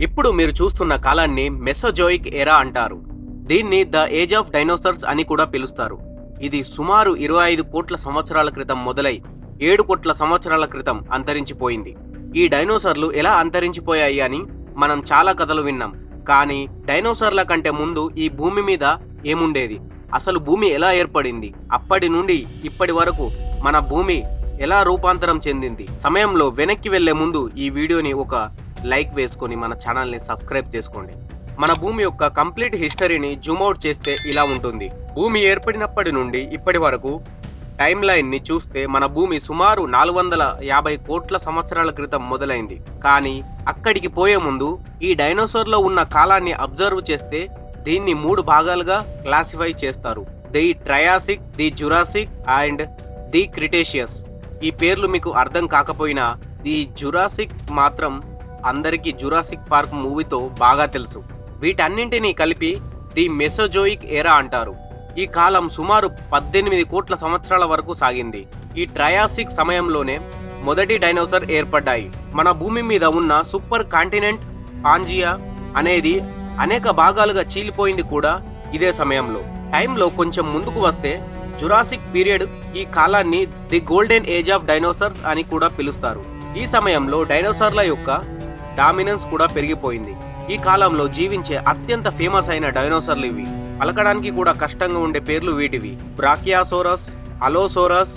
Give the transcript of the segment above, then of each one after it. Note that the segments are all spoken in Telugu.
ఇప్పుడు మీరు చూస్తున్న కాలాన్ని మెసోజోయిక్ ఎరా అంటారు. దీన్ని ద ఏజ్ ఆఫ్ డైనోసార్స్ అని కూడా పిలుస్తారు. ఇది సుమారు 25 కోట్ల సంవత్సరాల క్రితం మొదలై 7 కోట్ల సంవత్సరాల క్రితం అంతరించిపోయింది. ఈ డైనోసార్లు ఎలా అంతరించిపోయాయి అని మనం చాలా కథలు విన్నాం. కానీ డైనోసార్ల కంటే ముందు ఈ భూమి మీద ఏముండేది, అసలు భూమి ఎలా ఏర్పడింది, అప్పటి నుండి ఇప్పటి వరకు మన భూమి ఎలా రూపాంతరం చెందింది సమయంలో వెనక్కి వెళ్లే ముందు ఈ వీడియోని ఒక లైక్ వేసుకొని మన ఛానల్ని సబ్స్క్రైబ్ చేసుకోండి. మన భూమి యొక్క కంప్లీట్ హిస్టరీని జూమ్అవుట్ చేస్తే ఇలా ఉంటుంది. భూమి ఏర్పడినప్పటి నుండి ఇప్పటి వరకు టైం లైన్ ని చూస్తే మన భూమి సుమారు 450 కోట్ల సంవత్సరాల క్రితం మొదలైంది. కానీ అక్కడికి పోయే ముందు ఈ డైనోసార్లో ఉన్న కాలాన్ని అబ్జర్వ్ చేస్తే దీన్ని 3 భాగాలుగా క్లాసిఫై చేస్తారు. The Triassic, the Jurassic and the Cretaceous. ఈ పేర్లు మీకు అర్థం కాకపోయినా ది జురాసిక్ మాత్రం అందరికీ జురాసిక్ పార్క్ మూవీతో బాగా తెలుసు. వీటన్నింటినీ కలిపి ది మెసోజోయిక్ ఎరా అంటారు. ఈ కాలం సుమారు 18 కోట్ల సంవత్సరాల వరకు సాగింది. ఈ ట్రయాసిక్ సమయంలోనే మొదటి డైనోసార్ ఏర్పడ్డాయి. మన భూమి మీద ఉన్న సూపర్ కాంటినెంట్ పాంజియా అనేది అనేక భాగాలుగా చీలిపోయింది కూడా ఇదే సమయంలో. టైంలో కొంచెం ముందుకు వస్తే జురాసిక్ పీరియడ్, ఈ కాలాన్ని the golden age of dinosaurs అని కూడా పిలుస్తారు. ఈ సమయంలో డైనోసార్ల యొక్క డామినెన్స్ కూడా పెరిగిపోయింది. ఈ కాలంలో జీవించే అత్యంత ఫేమస్ అయిన డైనోసార్లు ఇవి. పలకడానికి కూడా కష్టంగా ఉండే పేర్లు వీటివి: బ్రాకియాసోరస్, అలోసోరస్,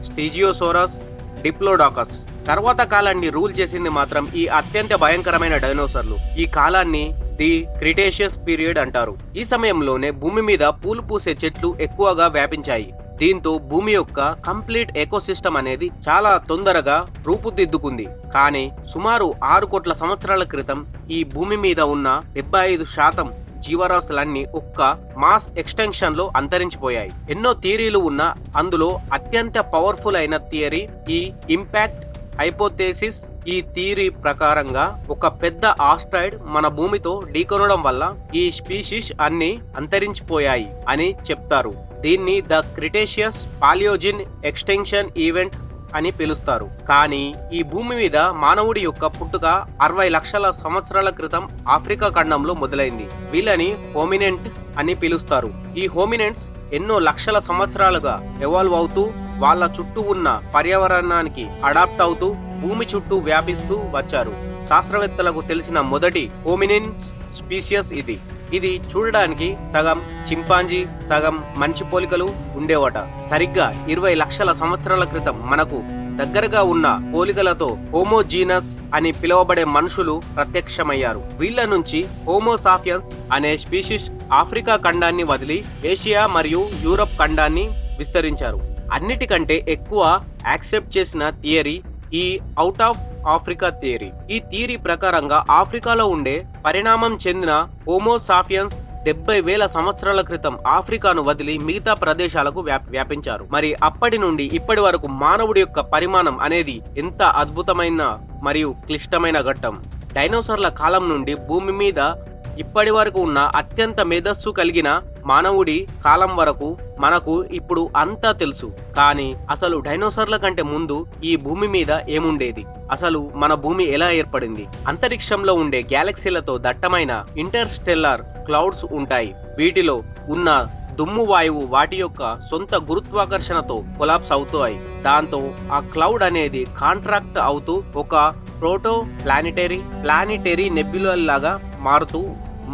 స్టిజియోసోరస్, డిప్లోడాకస్. తర్వాత కాలాన్ని రూల్ చేసింది మాత్రం ఈ అత్యంత భయంకరమైన డైనోసార్లు. ఈ కాలాన్ని ది క్రిటేషియస్ పీరియడ్ అంటారు. ఈ సమయంలోనే భూమి మీద పూలు పూసే చెట్లు ఎక్కువగా వ్యాపించాయి. దీంతో భూమి యొక్క కంప్లీట్ ఎకోసిస్టమ్ అనేది చాలా తొందరగా రూపుదిద్దుకుంది. కానీ సుమారు 6 కోట్ల సంవత్సరాల క్రితం ఈ భూమి మీద ఉన్న 75% జీవరాశులన్నీ ఒక్క మాస్ ఎక్స్టెన్షన్ లో అంతరించిపోయాయి. ఎన్నో థియరీలు ఉన్నా అందులో అత్యంత పవర్ఫుల్ అయిన థియరీ ఈ ఇంపాక్ట్ హైపోథెసిస్. ఈ థియరీ ప్రకారంగా ఒక పెద్ద ఆస్ట్రాయిడ్ మన భూమితో ఢీకొనడం వల్ల ఈ స్పీషీస్ అన్ని అంతరించిపోయాయి అని చెప్తారు. దీన్ని ద క్రిటేషియస్ పాలియోజిన్ ఎక్స్టెన్షన్ ఈవెంట్ అని పిలుస్తారు. కానీ ఈ భూమి మీద మానవుడి యొక్క పుట్టుక 60 లక్షల సంవత్సరాల క్రితం ఆఫ్రికా ఖండంలో మొదలైంది. వీళ్ళని హోమినెంట్ అని పిలుస్తారు. ఈ హోమినెంట్స్ ఎన్నో లక్షల సంవత్సరాలుగా ఎవాల్వ్ అవుతూ వాళ్ళ చుట్టూ ఉన్న పర్యావరణానికి అడాప్ట్ అవుతూ భూమి చుట్టూ వ్యాపిస్తూ వచ్చారు. శాస్త్రవేత్తలకు తెలిసిన మొదటి హోమినిన్ స్పీషియస్ ఇది. ఇది చూడడానికి సగం చింపాంజీ, సగం మనిషి పోలికలు ఉండేవట. సరిగ్గా 20 లక్షల సంవత్సరాల క్రితం మనకు దగ్గరగా ఉన్న పోలికలతో హోమోజీనస్ అని పిలువబడే మనుషులు ప్రత్యక్షమయ్యారు. వీళ్ళ నుంచి హోమోసాపియన్స్ అనే స్పీషీస్ ఆఫ్రికా ఖండాన్ని వదిలి ఏషియా మరియు యూరప్ ఖండాన్ని విస్తరించారు. అన్నిటికంటే ఎక్కువ యాక్సెప్ట్ చేసిన థియరీ ఈ అవుట్ ఆఫ్ ఆఫ్రికా థియరీ. ఈ థియరీ ప్రకారంగా ఆఫ్రికాలో ఉండే పరిణామం చెందిన హోమోసాపియన్స్ 70,000 సంవత్సరాల క్రితం ఆఫ్రికాను వదిలి మిగతా ప్రదేశాలకు వ్యాపించారు. మరి అప్పటి నుండి ఇప్పటి వరకు మానవుడి యొక్క పరిమాణం అనేది ఎంత అద్భుతమైన మరియు క్లిష్టమైన ఘట్టం. డైనోసార్ల కాలం నుండి భూమి మీద ఇప్పటి వరకు ఉన్న అత్యంత మేధస్సు కలిగిన మానవుడి కాలం వరకు మనకు ఇప్పుడు అంతా తెలుసు. కానీ అసలు డైనోసార్ల కంటే ముందు ఈ భూమి మీద ఏముండేది, అసలు మన భూమి ఎలా ఏర్పడింది? అంతరిక్షంలో ఉండే గ్యాలక్సీలతో దట్టమైన ఇంటర్స్టెల్లార్ క్లౌడ్స్ ఉంటాయి. వీటిలో ఉన్న దుమ్ము వాయువు వాటి యొక్క సొంత గురుత్వాకర్షణతో కొలాప్స్ అవుతాయి. దాంతో ఆ క్లౌడ్ అనేది కాంట్రాక్ట్ అవుతూ ఒక ప్రోటో ప్లానిటరీ నెబ్యులర్ లాగా మారుతూ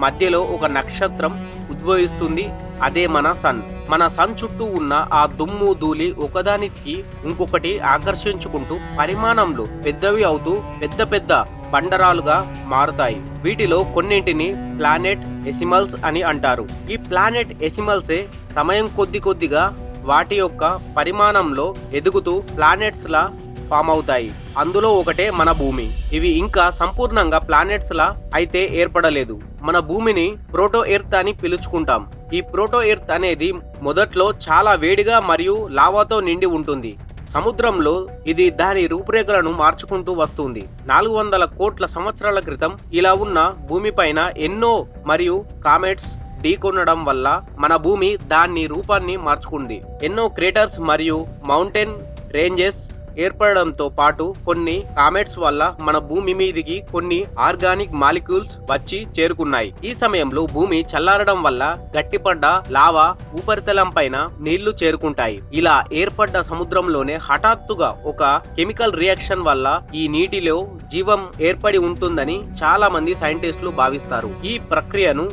మధ్యలో ఒక నక్షత్రం ఉద్భవిస్తుంది. అదే మన సన్. మన సన్ చుట్టూ ఉన్న ఆ దుమ్ము ధూళి ఒకదానికి ఇంకొకటి ఆకర్షించుకుంటూ పరిమాణంలో పెద్దవి అవుతూ పెద్ద పెద్ద బండరాలుగా మారుతాయి. వీటిలో కొన్నింటిని ప్లానెట్ ఎసిమల్స్ అని అంటారు. ఈ ప్లానెట్ ఎసిమల్సే సమయం కొద్దిగా వాటి యొక్క పరిమాణంలో ఎదుగుతూ ప్లానెట్స్ లా ఫామ్ అవుతాయి. అందులో ఒకటే మన భూమి. ఇవి ఇంకా సంపూర్ణంగా ప్లానెట్స్ లా అయితే ఏర్పడలేదు. మన భూమిని ప్రోటో ఎర్త్ అని పిలుచుకుంటాం. ఈ ప్రోటో ఎర్త్ అనేది మొదట్లో చాలా వేడిగా మరియు లావాతో నిండి ఉంటుంది. సముద్రంలో ఇది దాని రూపురేఖలను మార్చుకుంటూ వస్తుంది. 400 కోట్ల సంవత్సరాల క్రితం ఇలా ఉన్న భూమిపైన ఎన్నో మరియు కామెట్స్ ఢీకొనడం వల్ల మన భూమి దాని రూపాన్ని మార్చుకుంది. ఎన్నో క్రేటర్స్ మరియు మౌంటైన్ రేంజెస్ ఏర్పడడంతో పాటు కొన్ని కామెట్స్ వల్ల మన భూమి మీదికి కొన్ని ఆర్గానిక్ మాలిక్యూల్స్ వచ్చి చేరుకున్నాయి. ఈ సమయంలో భూమి చల్లారడం వల్ల గట్టిపడ్డ లావా ఉపరితలం పైన నీళ్లు చేరుకుంటాయి. ఇలా ఏర్పడ్డ సముద్రంలోనే హఠాత్తుగా ఒక కెమికల్ రియాక్షన్ వల్ల ఈ నీటిలో జీవం ఏర్పడి ఉంటుందని చాలా మంది సైంటిస్టులు భావిస్తారు. ఈ ప్రక్రియను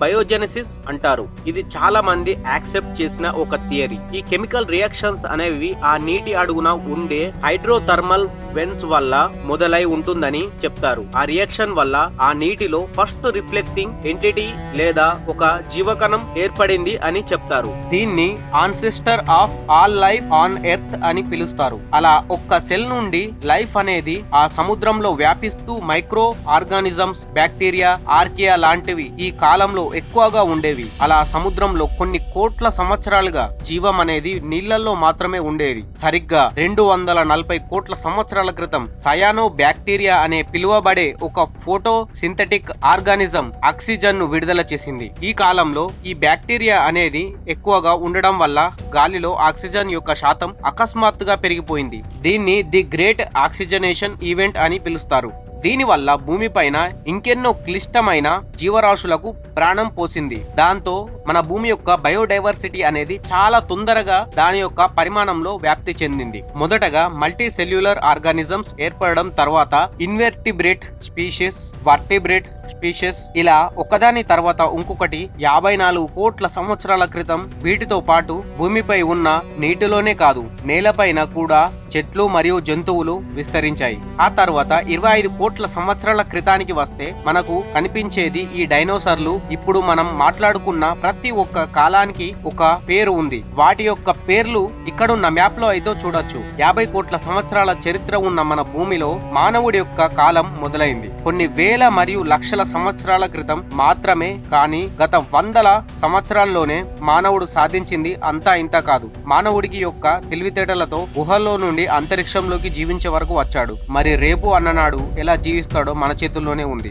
బయోజెనసిస్ అంటారు. ఇది చాలా మంది యాక్సెప్ట్ చేసిన ఒక థియరీ. ఈ కెమికల్ రియాక్షన్స్ అనేవి ఆ నీటి అడుగున ఉండే హైడ్రోథర్మల్ వెన్స్ వల్ల మొదలై ఉంటుందని చెప్తారు. ఆ రియాక్షన్ వల్ల ఆ నీటిలో ఫస్ట్ రిఫ్లెక్టింగ్ ఎంటిటీ లేదా ఒక జీవకణం ఏర్పడింది అని చెప్తారు. దీన్ని ancestor of all life on earth అని పిలుస్తారు. అలా ఒక్క సెల్ నుండి లైఫ్ అనేది ఆ సముద్రంలో వ్యాపిస్తూ మైక్రో ఆర్గానిజమ్స్, బ్యాక్టీరియా, ఆర్కియా లాంటివి ఈ కాలంలో ఎక్కువగా ఉండేవి. అలా సముద్రంలో కొన్ని కోట్ల సంవత్సరాలుగా జీవం అనేది నీళ్లలో మాత్రమే ఉండేది. సరిగ్గా 240 కోట్ల సంవత్సరాల క్రితం సయానో బ్యాక్టీరియా అనే పిలువబడే ఒక ఫోటో సింథటిక్ ఆర్గానిజం ఆక్సిజన్ ను విడుదల చేసింది. ఈ కాలంలో ఈ బ్యాక్టీరియా అనేది ఎక్కువగా ఉండడం వల్ల గాలిలో ఆక్సిజన్ యొక్క శాతం అకస్మాత్తుగా పెరిగిపోయింది. దీన్ని ది గ్రేట్ ఆక్సిజనేషన్ ఈవెంట్ అని పిలుస్తారు. దీనివల్ల భూమిపైన ఇంకెన్నో క్లిష్టమైన జీవరాశులకు ప్రాణం పోసింది. దాంతో మన భూమి యొక్క బయోడైవర్సిటీ అనేది చాలా తొందరగా దాని యొక్క పరిమాణంలో వ్యాప్తి చెందింది. మొదటగా మల్టీ సెల్యులర్ ఆర్గానిజమ్స్ ఏర్పడడం, తర్వాత ఇన్వెర్టిబ్రేట్ స్పీషీస్, వర్టిబ్రేట్ స్పీషీస్, ఇలా ఒకదాని తర్వాత ఇంకొకటి 54 కోట్ల సంవత్సరాల క్రితం వీటితో పాటు భూమిపై ఉన్న నీటిలోనే కాదు నేలపైన కూడా చెట్లు మరియు జంతువులు విస్తరించాయి. ఆ తర్వాత 25 కోట్ల సంవత్సరాల క్రితానికి వస్తే మనకు కనిపించేది ఈ డైనోసార్లు. ఇప్పుడు మనం మాట్లాడుకున్న ప్రతి ఒక్క కాలానికి ఒక పేరు ఉంది. వాటి యొక్క పేర్లు ఇక్కడున్న మ్యాప్ లో అయితే చూడొచ్చు. 50 కోట్ల సంవత్సరాల చరిత్ర ఉన్న మన భూమిలో మానవుడి యొక్క కాలం మొదలైంది కొన్ని వేల మరియు లక్షల సంవత్సరాల క్రితం మాత్రమే. కానీ గత వందల సంవత్సరాల్లోనే మానవుడు సాధించింది అంతా ఇంత కాదు. మానవుడికి యొక్క తెలివితేటలతో గుహల్లో నుండి అంతరిక్షంలోకి జీవించే వరకు వచ్చాడు. మరి రేపు అన్ననాడు ఎలా జీవిస్తాడో మన చేతుల్లోనే ఉంది.